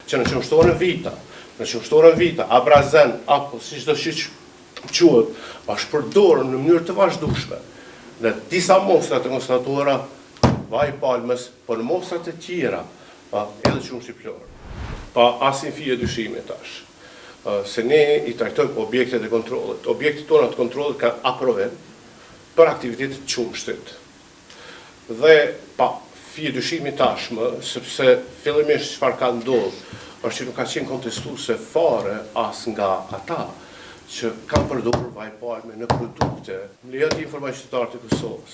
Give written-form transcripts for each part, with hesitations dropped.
që në qumshtorën vita, abrazen, apo si çdo që quhet, është përdorur në mënyrë të vazhdueshme në disa mostra të konstatuara vaj palmës, por në mostrat e tjera, edhe qumshti plor. Pa asnjë fije dyshimi tash. Se ne i trajtojmë objektet e kontrollit. Objektet tona të kontrollit kanë aprovim për aktivitetet qumshtit. Dhe pa fije dyshimi tashmë, sepse fillimisht çfarë ka ndodhur, është që nuk ka qenë kontestuese fare as nga ata që kanë përdorur vaj palme në produkte. Më lejoni informacion qytetarët e Kosovës.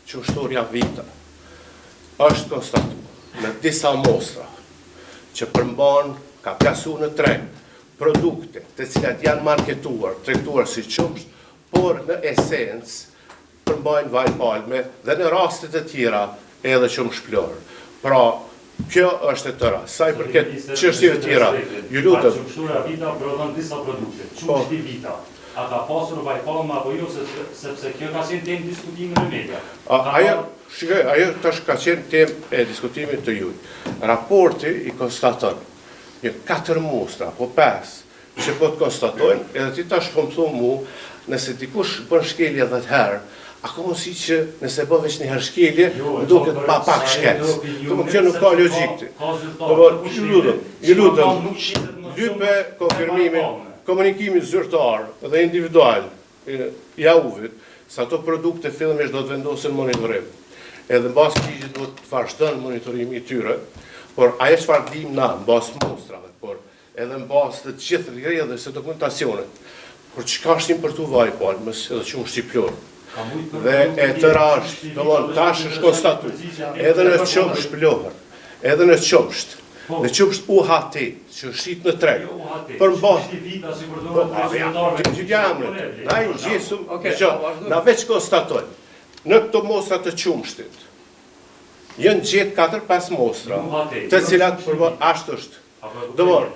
Qumshtoria vita është konstatuar në disa mostra që përmban, ka plasuar në treg produkte të cilat janë marketuar, tregtuar si qumsht, por në esencë përmbajnë vaj palme dhe në rastet e tjera edhe qumsht plor. Pra, kjo është e tëra. Sa i përket çështjeve tjera, ju lutem. Qumshtoria vita prodhon disa produkte. Qumshti vita. A ka pasur vaj palme apo jo, sepse kjo ka qenë temë diskutimi në media. Ajo tash ka qenë temë e diskutimit të juaj. Raporti i konstaton një 4 mostra, apo 5, që po të konstatojnë, edhe ti tash po më thonë mu, nëse dikush bën shkelje 10 herë, ako si që nëse bën veç një herë shkelje, duket pa pak shkes. Kjo nuk ka logjik. Ju lutem, lype konfirmimin, komunikimin zyrtar dhe individual i AU-vit, se ato produkte fillimisht do të vendosen monitorim. Edhe në bazë ligjit do të vazhdon monitorimi i tyre, por ajo çfarë dim na në bazë mostrave, por edhe në bazë të gjithë rrjedhës së dokumentacionit, por çka është importuar vaj palmës edhe qumshti plor. Dhe e tëra është, domthon tash është konstatuar edhe në qumsht plor, edhe në qumsht UHT, që shqit në treg, përmban. Na veç konstatojnë, në këto mostra të qumshtit, janë gjetë 4-5 mostra, të cilat përmban ashtë është.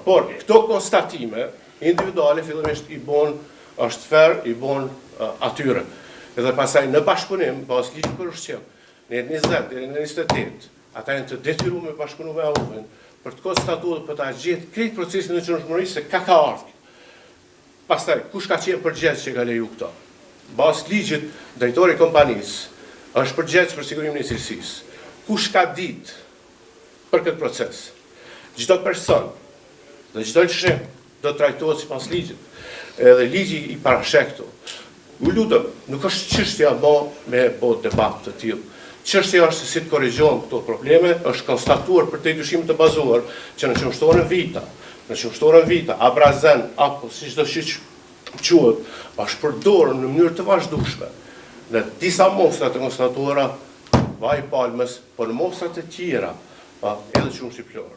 Por, këto konstatime individuale fillimisht i bon, është fer, i bon atyre. Edhe pasaj në bashkëpunim, pas ligjit për ushqim, në 20 dhe në 28, ata janë të detyruar me bashkëpunu me AU-n, për të konstatuar për ta gjetë krejt procesin e qumshmërisë se ka ardhur. Pastaj, kush ka qenë përgjegjës që ka leju këto? Bazë ligjit, drejtori i kompanisë është përgjegjës për sigurimin e cilësisë. Kush ka ditë për këtë proces? Çdo person dhe çdo lëshim do të trajtohet sipas ligjit. Edhe ligji i parashek këtu. U lutem, nuk është çështja më me bë debat të tillë. Çështja është se si të korrigjohen këto probleme, është konstatuar për te dyshim të bazuar që në qumshtorën vita, abrazen, apo si çdo që quhet, është përdorur në mënyrë të vazhdueshme në disa mostra të konstatuara vaj palmës, por në mostrat e tjera edhe qumshti plor.